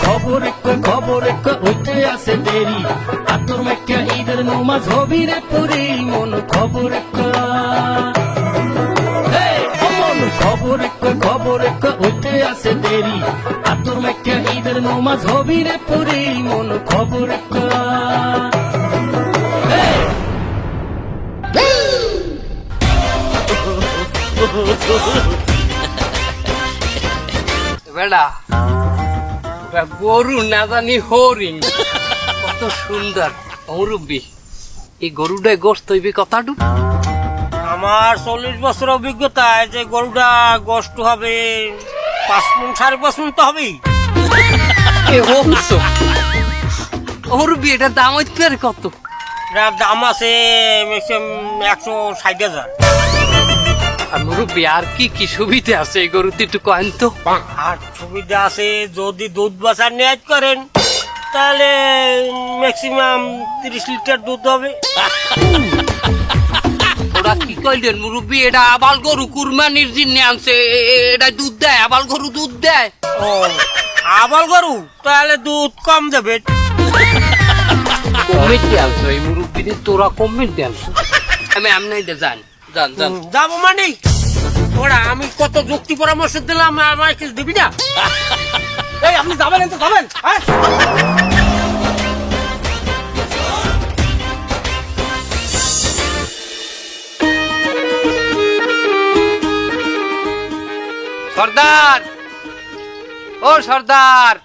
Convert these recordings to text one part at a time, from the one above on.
খবর হইতে আছে দেরি আতর মেকা ঈদের নমাজ হবি রে পুরি মন খবর খবর হইতে আছে দেরি আতর মেকা ঈদের নমাজ হবি রে পুরি মন খবর বেড়া গরু না জানি হরিণ কত সুন্দর মুরব্বী এই গরুটাই গোস্ত হইবে কথাটু আমার 40 বছর অভিজ্ঞতায় যে গরুটা গোস্ত হবে 5 মণ 5.5 মণ তো হবেই। মুরব্বী এটার দাম হইতে আর কত? এটার দাম আছে ম্যাক্সিমাম 160,000। আর মুরব্বী আর কি কি সুবিধা আছে এই গরুতে একটু কয়েন তো? আর সুবিধা আছে যদি দুধ বাছার নিয়াজ করেন তাহলে ম্যাক্সিমাম 30 লিটার দুধ হবে। ওরা কি কইলেন মুরব্বী? এটা আবাল গরু কুরবানির জন্য আনছে, এটা দুধ দেয়? আবাল গরু দুধ দেয়? ও আবাল গরু তাহলে দুধ কম দেবে। কমিটি আনছো এই মুরব্বী, তোরা কমিটি আনছো? আমি আমনাই জান জান জান যাবো মানে ওরা আমি কত যুক্তি পরামর্শ দিলাম আমার কিছু দিবি না? এই আপনি যাবেন তো যাবেন। সর্দার, ও সর্দার,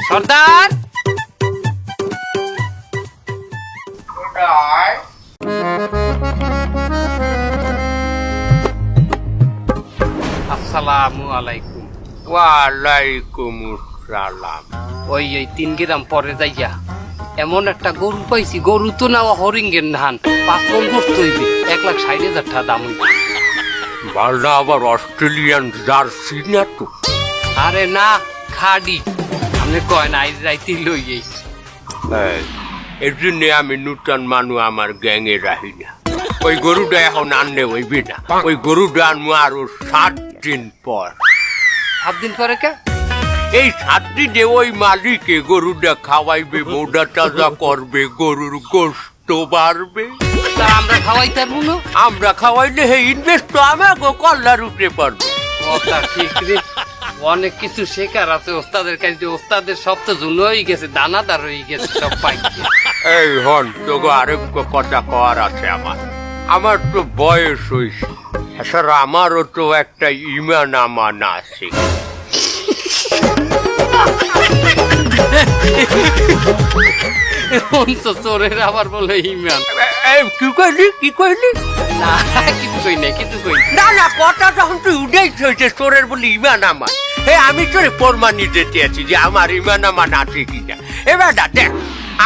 সর্দার আসসালামু আলাইকুম। ওয়ালাইকুম আসসালাম। ওই 3 গ্রাম পরে যাইয়া এমন একটা গরু পাইছি, গরু তো না হরিঙ্গের ধান, 5 মণ গোস্ত হইবে, 1,60,000 টাকা দাম হইবে। বালটা আবার অস্ট্রেলিয়ান জার্সি না তো? আরে না, খাডি। আপনি কয় না আইজ রাইতে লই যাই। এর জন্য আমি নূতন মানু আমার গ্যাংয়ে রাহি না। ওই গরুটা এখন আনলে হইবে না, ওই গরুটা আনবো আরো 7 দিন পর। 7 দিন পরে কে? এই 7 দিনে ওই মালিকে গরুটা খাওয়াইবে, মোটা তাজা করবে, গরুর গোস্ত বাড়বে। তা আমরা খাওয়াই পারবো না? আমরা খাওয়াইলে হে ইনভেস্ট তো আমাকে কল্লার উঠে পারবো। কথা ঠিক রে, অনেক কিছু শেখার আছে ওস্তাদের কাছে। ওস্তাদের সব তো জুন হয়ে গেছে, দানাদার হয়ে গেছে সব পাইছে। এই হন তোকে আরেক কথা কওয়ার আছে আমার। আমার তো বয়স হয়েছে, এছাড়া আমারও তো একটা ইমান আমান আছে। চোরের আবার বলে ইমান। কি কইলি কি কইলি? না কিছু কই নাই, কিছু কই না না, কথা তখন তুই উঠেই হয়েছে চোরের বলে ইমান আমান। আমি তোরে প্রমাণই দিতে আছি যে আমার ইমান আমান আছে কিনা। এবার দেখ,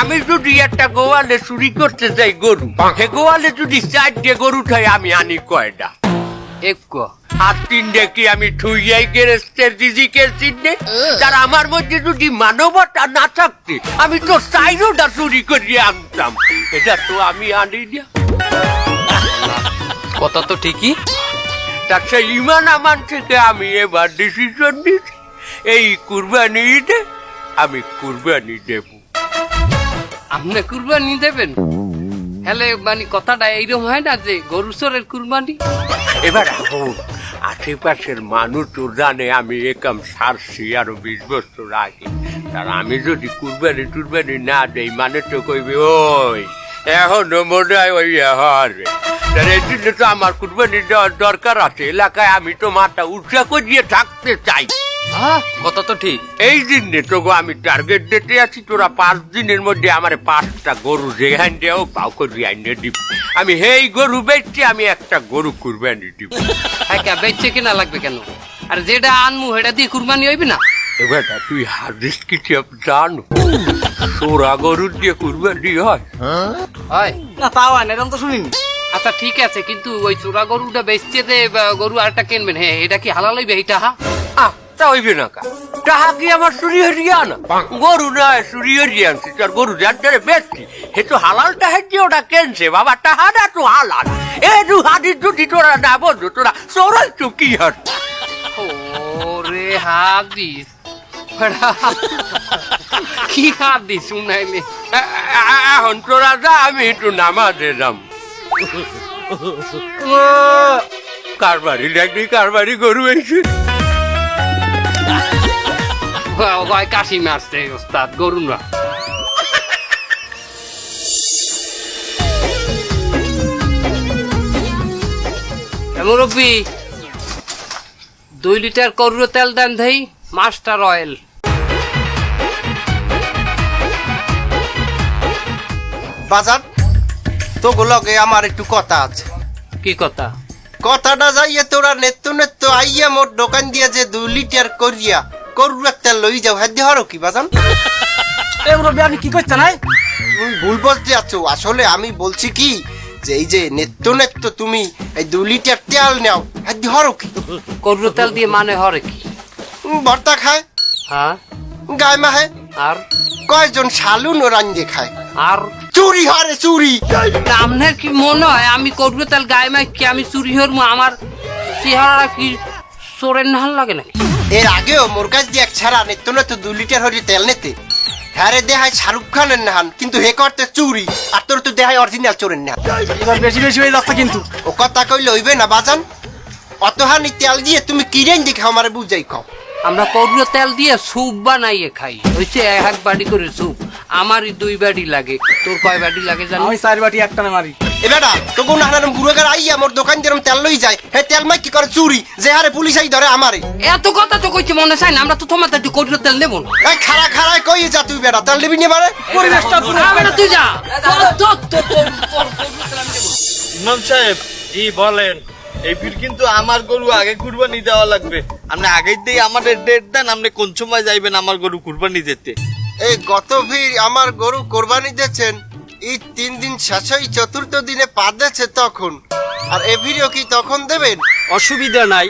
আমি যদি একটা গোয়ালে চুরি করতে যাই গরু, সে গোয়ালে যদি 4টে গরু খাই আমি আনি কয়টা? এক আর 3টে কি আমি ঠুইয়াই গেরেস্টের দিদিকে চিনে? তার আমার মধ্যে যদি মানবতা না থাকতে আমি তো 4টা চুরি করিয়ে আনতাম। এটা তো আমি আনি না। কথা তো ঠিকই। তার সেই ইমান আমান থেকে আমি এবার ডিসিশন নিচ্ছি, এই কুরবানি ঈদে আমি কুরবানি দেব। আপনি কুরবানি দেবেন? হ্যালে মানে কথাটা এইরকম হয় না যে গরু চোরের কুরবানি? এবার এখন আশেপাশের মানুষ তো জানে আমি একাম সারছি আরো 20 বছর আগে। তার আমি যদি কুরবানি টুরবানি না দেই মানে তো কইবে ওই এখনো মনে হয় ওই হরে। তার এই জন্য তো আমার কুরবানি দেওয়ার দরকার আছে। এলাকায় আমি তো মাথা উঁচা করিয়ে থাকতে চাই। কথা তো ঠিক। এই জন্যে তোকে আমি টার্গেট দিতে আছি, তোরা 5 দিনের মধ্যে আমার 5টা গরু যেখান দেও পাও করে আইনে দিব। আমি এই গরু বেচছি, আমি একটা গরু কুরবানি দিব। হ্যাঁ, বেচছে কিনা লাগবে কেন? আর যেটা আনমু সেটা দিয়ে কুরবানি হইবে না? এবার তুই হাদিস কিছু জানো? সোরা গরু দিয়ে কুরবানি হয়? হয় না তাও আন, এরকম তো শুনিনি। আচ্ছা ঠিক আছে, কিন্তু ওই চোরা গরুটা বেচছে যে গরু আরেকটা কিনবেন, হ্যাঁ এটা কি হালাল হইবে? এইটা তা হইবে না কা? তাহা কি আমার চুরি হরিয়া না? গরু নয় চুরি হরিয়ে আনছি, তার গরু যার দ্বারে বেচছি হে তো হালালটা হেঁটে ওটা কেনছে বাবা, তাহারা তো হালাল। এ দু হাদিস যদি তোরা না বন্ধু তোরা চোরাই তো কি হার? ওরে হাদিস, কি হাত দি শুনাইলে এখন তোরা যা, আমি একটু নামাজে যাম। কারবারি দেখবি, কারবারি গরু এসে গয় কাশি মারছে ওস্তাদ, গরু না। মুরব্বী 2 লিটার করুর তেল দেন দেই, মাস্টার অয়েল। বাজার তো লগে আমার একটু কথা আছে। কি কথা? কথাটা যাইয়ে তোরা নেত্য আইয়া মোর দোকান দিয়া যে 2 লিটার করিয়া করুর তেল লই যাও, হ্যাঁ দেহারও কি বাজান? আপনি কি করছেন? তুমি ভুল বলতে আছো। আসলে আমি বলছি কি যে এই যে নেত্য তুমি এই 2 লিটার তেল নাও, হ্যাঁ দেহারও কি? করুর তেল দিয়ে মানে হরে কি? ভর্তা খায়, হ্যাঁ, গায়ে মাহে, আর কয়জন শালুন ও রাঞ্জে খায়, আর চুরি হারে চুরি। আপনার কি মনে হয় আমি করবো তেল গায়ে মাইকি আমি চুরি হরমু? আমার চেহারা কি চোরের নাহাল লাগে নাকি? এর আগেও মোর কাছ দিয়ে এক ছাড়া নেত্য 2 লিটার হরি তেল নেতে, হ্যাঁ রে দেহায় শাহরুখ খানের নাহান, কিন্তু হে করতে চুরি, আর তোর তো দেহায় অরিজিনাল চোরের নাহান। এবার বেশি বেশি হয়ে যাচ্ছে কিন্তু। ও কথা কইলে হইবে না বাজান। অতহানি তেল দিয়ে তুমি কি রেঞ্জি খাও আমারে বুঝাই খাও। আমরা করবো তেল দিয়ে স্যুপ বানাইয়ে খাই, হয়েছে 1 বাটি করে স্যুপ। আমারই 2 বাটি লাগে, তোর কয় বাটি লাগে জানো? আমি 4 বাটি একটানে মারি। এ বেটা তো কোন হানার বুড়োগার আইয়া মোর দোকান যেরকম তেল লই যায়, হে তেল মাই কি করে চুরি, যে হারে পুলিশ আই ধরে আমারে। এত কথা তো কইছি মনে চাই না, আমরা তো তোমার একটু করবো তেল নেবো না। এই খাড়া খাড়ায় কই যা তুই বেটা, তেল নিবি নি মারে? পরিবেশটা পুরো তুই যা। ইমাম সাহেব জি বলেন। এই ফির কিন্তু আমার গরু আগে কুরবানি দেওয়া লাগবে। আপনি আগেই দিয়ে আমাদের ডেট দেন, আপনি কোন সময় যাইবেন আমার গরু কুরবানি দিতে। এই গত ভিড় আমার গরু কোরবানি দিয়েছেন, এই 3 দিন শেষই 4th দিনে পা দিয়েছে তখন, আর এ ভিডিও কি তখন দেবেন? অসুবিধা নাই,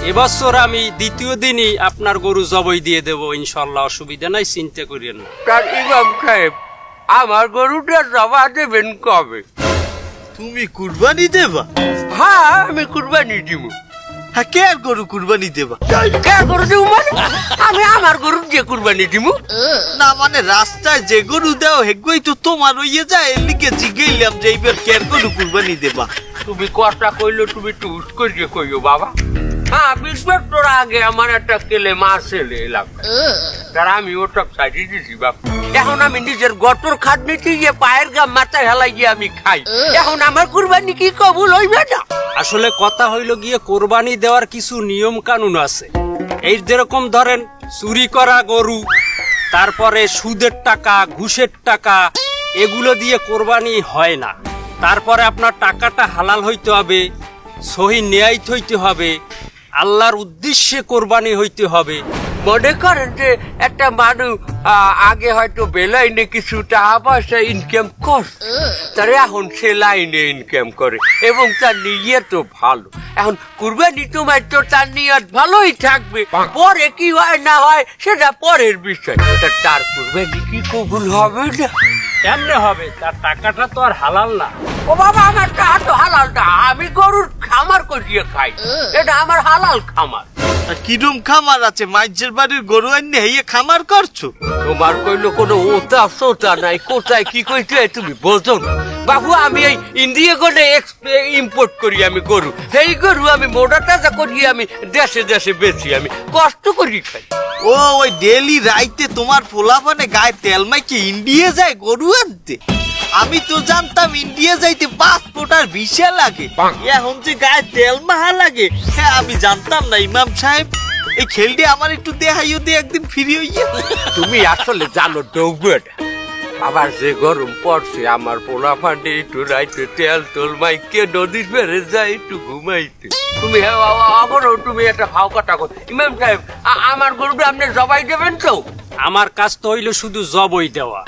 এবছর আমি 2য় দিনই আপনার গরু জবাই দিয়ে দেব ইনশাল্লাহ, অসুবিধা নাই, চিন্তা করিয়েন না। তার ইমাম সাহেব, আমার গরুটা জমা দেবেন কবে? তুমি কুরবানি দেবা? হ্যাঁ, আমি কুরবানি দিব। হ্যাঁ, কে আর গরু কুরবানি দেবা? কে গরু দিব মানে? আমি আমার গরু দিয়ে কুরবানি দিব। না মানে রাস্তায় যে গরু দেও হেগুই তো তোমার হইয়ে যায়, এর লিগে জিগাইলাম যে এইবার কে আর গরু কুরবানি দেবা। তুমি কথা কইলো তুমি একটু হুট করিয়ে কইও বাবা। হ্যাঁ, 20 বছর আগে আমার একটা কেলে মাছ ছেলে এলাম, তার আমি ওটা সাইডে দিছি বাপ। এখন আমি নিজের গটর খাটনিতে গিয়ে পায়ের গাম মাথায় হেলাই গিয়ে আমি খাই। এখন আমার কুরবানি কি কবুল হইবে না? আসলে কথা হইল গিয়ে কোরবানি দেওয়ার কিছু নিয়ম কানুন আছে। এই যেরকম ধরেন চুরি করা গরু, তারপরে সুদের টাকা, ঘুষের টাকা, এগুলো দিয়ে কোরবানি হয় না। তারপরে আপনার টাকাটা হালাল হইতে হবে, সহি ন্যায় হইতে হবে, আল্লাহর উদ্দেশ্যে কোরবানি হইতে হবে। মনে করেন যে একটা মানুষ আগে হয়তো বেলাইনে কিছু টাকা পয়সা ইনকাম করছে, তার এখন সে লাইনে ইনকাম করে এবং তার নিয়ত তো ভালো। এখন কুরবানি তোমার তো তার নিয়ত ভালোই থাকবে, পরে কি হয় না হয় সেটা পরের বিষয়। তার কুরবানি কি কবুল হবে না? এমনি হবে, তার টাকাটা তো আর হালাল না। ও বাবা, আমার টাকা তো হালাল না, আমি গরুর খামার করিয়ে খাই, এটা আমার হালাল খামার। আর কিরম খামার আছে? মাইজের বাড়ির গরু আইনে হেয়ে খামার করছো? তোমার কইলো কোনো ওতা সোতা নাই, কোথায় কি কইতে তুমি বোঝো না বাবু। আমি এই ইন্ডিয়া করে ইম্পোর্ট করি আমি গরু, এই গরু আমি মোটা তাজা করি, আমি দেশে দেশে বেচি, আমি কষ্ট করি খাই। ও ওই ডেলি রাইতে তোমার পোলাপানে গায়ে তেল মাইকে ইন্ডিয়া যায় গরু আনতে? আমি তো জানতাম ইন্ডিয়া যাইতে 5 ফুটার ভিসা লাগে, এখন যে গায়ে তেল মাহা লাগে হ্যাঁ আমি জানতাম না। ইমাম সাহেব এই খেলটি আমার একটু দেখাইও দিয়ে একদিন ফিরি হইয়া। তুমি আসলে জানো ডৌবেট, আবার যে গরম পড়ছে আমার পোলা ফান্ডে একটু রাইতে তেল তোল মাইকে নদীর বেড়ে যায় একটু ঘুমাইতে। তুমি আবারও তুমি একটা ভাও কথা কর। ইমাম সাহেব, আমার গরুটা আপনি জবাই দেবেন তো? আমার কাজ তো হইলো শুধু জবই দেওয়া,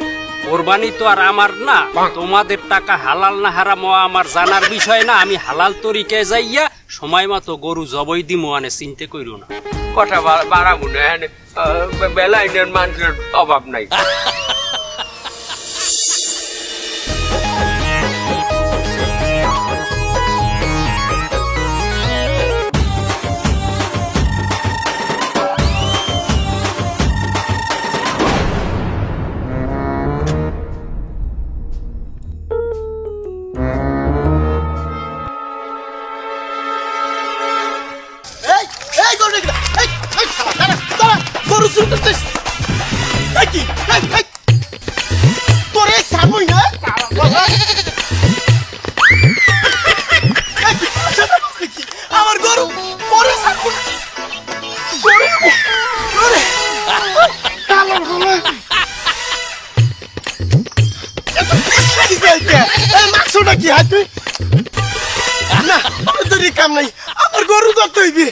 কোরবানি তো আর আমার না। তোমাদের টাকা হালাল না হারাম আমার জানার বিষয় না। আমি হালাল তরিকায় যাইয়া সময় মতো গরু জবই দিমু, আনে চিন্তা কইরো না। কথা বাড়াবো না, বেলাইনের মানুষের অভাব নাই। কি হাত তুই না তোর কাম নাই আমার গরু ধরতে হইবে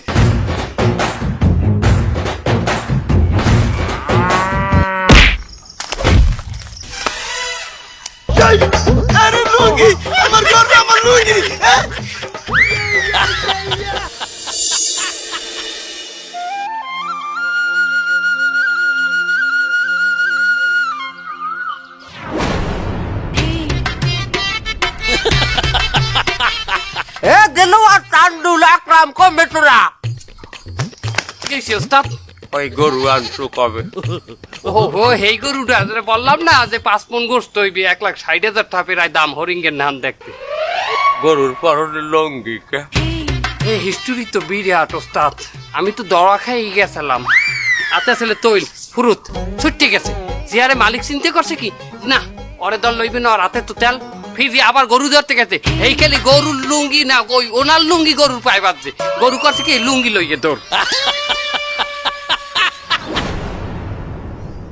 আরে লুঙ্গি আমার গরু আমার লুঙ্গি এ দিলুয়া তান্ডুল আকরাম কমবে তোরা কি হইছে ওস্তাদ? ওই গরু আনছো কবে ও হেই গরুটা যে বললাম না যে 5 মণ গোস্ত হইবে 1,60,000 টাকা প্রায় দাম হরিঙ্গের ধান দেখতে। গরুর পরনে লঙ্গি কে এই হিস্টোরি তো বিরাট ওস্তাদ, আমি তো দড়া খাই গেছিলাম। আতে ছেলে তৈল ফুরুত ছুটতে গেছে, চেয়ারে মালিক চিনতে করছে কি না ওরে দল লইবে না, রাতে তো তেল ফিরি আবার গরু ধরতে গেছে। এই খেলি গরুর লুঙ্গি না ওই ওনার লুঙ্গি গরুর পায়ে বাজছে, গরু করছে কি লুঙ্গি লইয়ে দৌড়।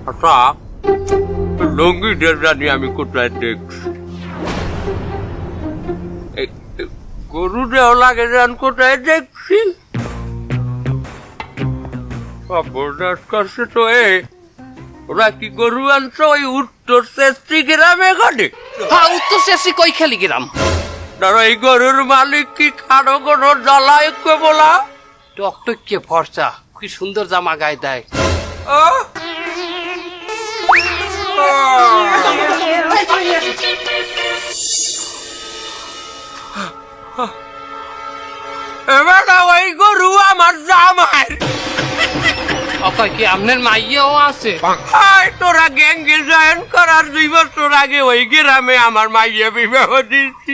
আচ্ছা লঙ্গিটা জানি আমি কোথায় দেখছি গরু দেওয়া লাগে জান কোথায় দেখছি সর্বনাশ করছে তো ওরা কি গরু আনছো ওই উত্তর চেষ্টি গ্রামে ঘটে হ্যাঁ উত্তর শেষে কই খেলি গেলাম। ধরো এই গরুর মালিক কি খানো কোনো জ্বালা একটু বলা টকটকে ফর্সা কি সুন্দর জামা গায়ে দেয়। এবার ওই গরু আমার জামাই অকয় কি আপনার মাইয়াও আছে? তোরা গ্যাঙ্গে জয়েন করার 2 বছর আগে ওই গ্রামে আমার মাইয়া বিবাহ দিয়েছি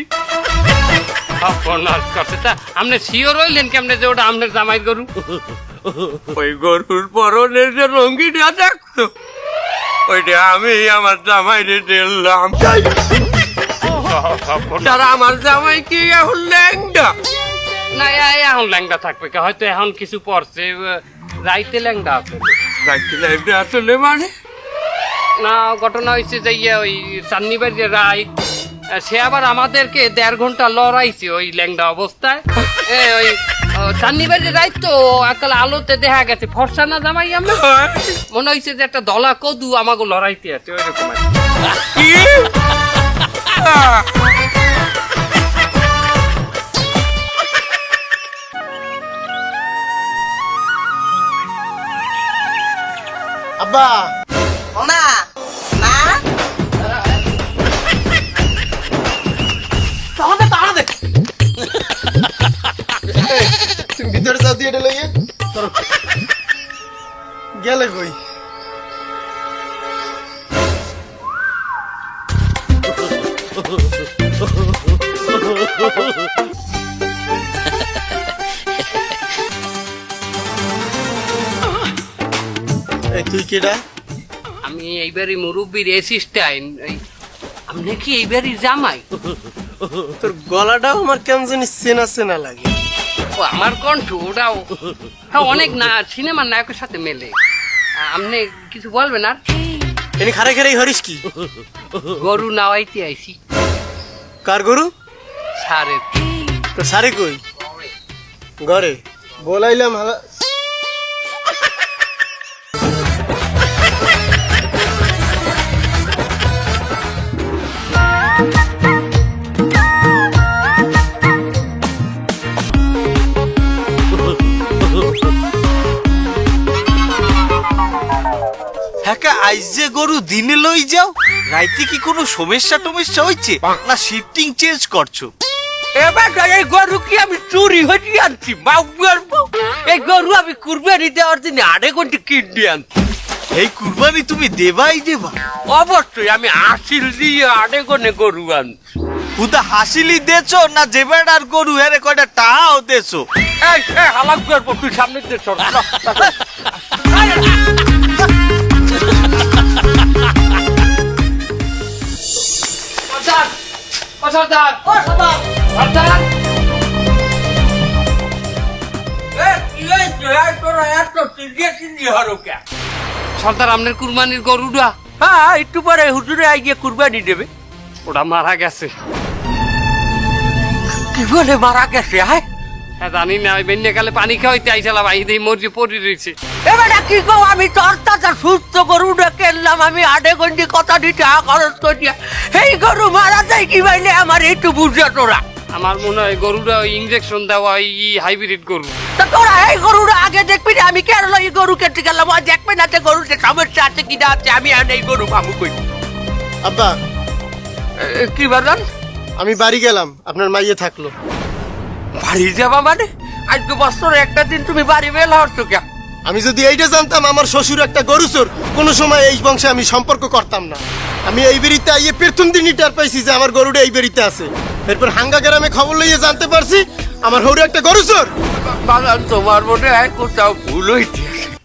আপনার কাছে তা আপনি শিওর হইলেন কেমনে যে ওটা আপনার জামাই গরু? ওই গরুর পরনের যে লঙ্গিটা দেখতো ওইটা আমি আমার জামাইরে দিলাম তারা আমার জামাই কি এখন ল্যাংডা না এখন ল্যাংডা থাকবে কে, হয়তো এখন কিছু পড়ছে রাইতে ল্যাংডা আছে। ল্যাংডা আসলে মানে না ঘটনা হয়েছে যে ওই চান্নিবাড়ি রাইত সে আবার আমাদেরকে 1.5 ঘন্টা লড়াইছে ওই ল্যাংডা অবস্থায়। ওই চান্নিবাড়ি রাইত তো একাল আলোতে দেখা গেছে ফর্সা না জামাই আমরা মনে হয়েছে যে একটা দলা কদু আমাকে লড়াইতে আছে ওই রকম। কি আব্বা না না তুমি ভিতরে যাও দিয়ে এটা লইয়ে গেলে কই তুই কেডা আমি এইবারই মুরব্বীর অ্যাসিস্ট্যান্ট। আপনি কি এইবারই জামাই? তোর গলাটাও আমার কেমন জানি চেনা চেনা লাগে ও আমার কণ্ঠ ওটাও হ্যাঁ অনেক না সিনেমার নায়কের সাথে মেলে। আপনি কিছু বলবেন আর? এনে খারে খারে হরিস কি গরু নাওয়াইতে আইছি কার গরু সারের। তোর সারে কই ঘরে বলাইলাম হালা হ্যাঁ আইজ যে গরু দিনে লই যাও রাইতে কি কোনো সমস্যা হইছে না শিফটিং চেঞ্জ করছো? এবার এই গরু কি আমি চুরি হয়ে আনছি এই গরু আমি কুরবানি দেওয়ার দিনে 2.5 ঘন্টা কিনে আনছি এই কুরবানি তুমি দেবাই দেবা? অবশ্যই আমি আসিল দিয়ে 2.5 ঘন্টা গরু আনছি হুদা হাসিলি দেছো না যে বেড়ার গরু হেরে কয়টা টাও দেছো? এই হালাক করবো তুই সামনে দিয়ে সর সর্দার আপনার কুরবানির গরুটা? হ্যাঁ একটু পরে হুজুরে আই গিয়ে কুরবানি দেবে। ওটা মারা গেছে। কি বলে মারা গেছে হ্যাঁ হ্যাঁ জানি না ওই বেন্যাকালে পানি খাওয়াইতে আইসালাম আইদেই মরজি পড়ে রয়েছে। এবারে কি কো আমি তোর তাজা সুস্থ গরুটা কিনলাম আমি আধে ঘন্টি কথা দিতে খরচ করিয়া এই গরু মারা যায় কি বাইলে আমার একটু বুঝে তোরা আমার মনে হয় গরুটা ওই ইঞ্জেকশন দেওয়া এই হাইব্রিড গরু। তা তোরা এই গরুটা আগে দেখবি না আমি কেন এই গরু কেটে গেলাম আর দেখবে না যে গরুতে সমস্যা আছে কিনা আছে আমি আর এই গরু পাবো কই আব্বা কি বাজান আমি বাড়ি গেলাম আপনার মাইয়ে থাকলো। বাড়ি যাবা মানে আজকে বছর একটা দিন তুমি বাড়ি বেল হচ্ছ কে আমি যদি এইটা জানতাম আমার শ্বশুর একটা গরু চোর কোনো সময় এই বংশে আমি সম্পর্ক করতাম না। আমি এই বেরিতে আইয়ে প্রথম দিনই টের পাইছি যে আমার গরুটা এই বেরিতে আছে। এরপর হাঙ্গা গ্রামে খবর লইয়ে জানতে পারছি আমার হৌরে একটা গরু চোর। বাগান তোমার মনে হয় কোথাও ভুল হইতে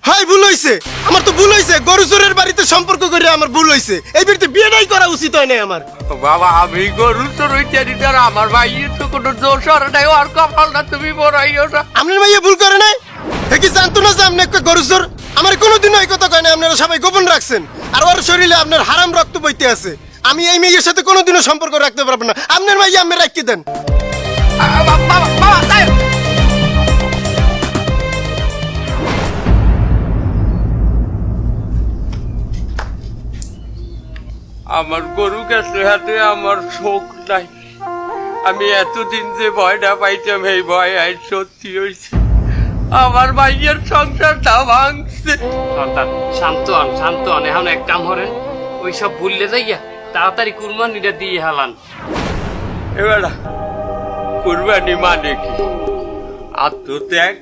হাই ভুল হইছে আমার তো ভুল হইছে গরু চোরের বাড়িতে সম্পর্ক করে আমার ভুল হইছে এই বেরিতে বিয়েটাই করা উচিত হয় না আমার। বাবা আমি গরু তো রইতে আর আমার ভাইয়ের তো কোনো দোষ আর নাই আর কপাল না তুমি বড়াইও না আপনার মাইয়ে ভুল করে নাই হে কি জানতো না যে আপনি একটা গরু চোর? আমার কোনোদিনও এই কথা কয় না আপনারা সবাই গোপন রাখছেন আর ওর শরীরে আপনার হারাম রক্ত বইতে আছে। আমি এই মেয়ের সাথে কোনোদিনও সম্পর্ক রাখতে পারবো না আপনার মাইয়ে আমি রাখি দেন। আমার গরু গেছে হাতে আমার শোক নাই আমি এতদিন যে ভয়টা পাইতাম এই ভয় আজ সত্যি হয়েছে আমার ভাইয়ের সংসারটা ভাঙছে। সর্দার শান্ত হন এখন এক কাম করেন ওই সব ভুললে যাইয়া তাড়াতাড়ি কুরবানিটা দিয়ে হালান। এবার কুরবানি মানে কি আত্মত্যাগ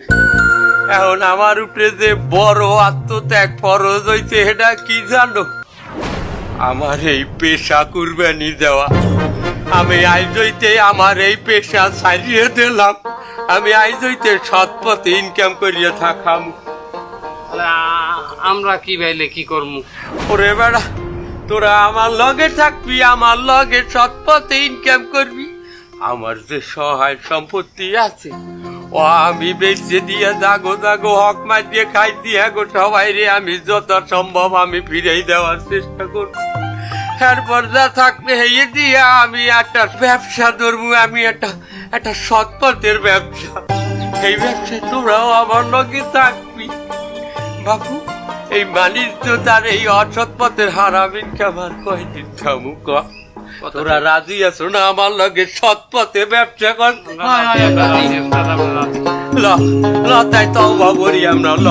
এখন আমার উপরে যে বড় আত্মত্যাগ ফরজ হয়েছে এটা কি জানো আমার এই পেশা কুরবানি দেওয়া আমি আজ হইতে আমার এই পেশা ছাড়িয়ে দিলাম আমি আজ হইতে সৎ পথে ইনকাম করিয়া থাকাম। তাহলে আমরা কি ভাইলে কি করবো? ওরে বেড়া তোরা আমার লগে থাকবি আমার লগে সৎ পথে ইনকাম করবি আমার যে সহায় সম্পত্তি আছে ও আমি বেঁচে দিয়ে জাগো জাগো হক মার দিয়ে খাই দিয়ে গো সবাই রে আমি যত সম্ভব আমি ফিরেই দেওয়ার চেষ্টা করব। এরপর যা থাকবে এই দিয়ে আমি একটা ব্যবসা ধরবো আমি একটা সৎ পথের ব্যবসা এই ব্যবসায় তোরাও আমার লগে থাকবি। বাবু এই বাণিজ্য তার এই অসৎ পথের হারাম ইনকাম আর কয়দিন থামু ক তোরা রাজি আছো না আমার লগে সৎ পথে ব্যবসা কর ল তাই তওবা করি আমরা ল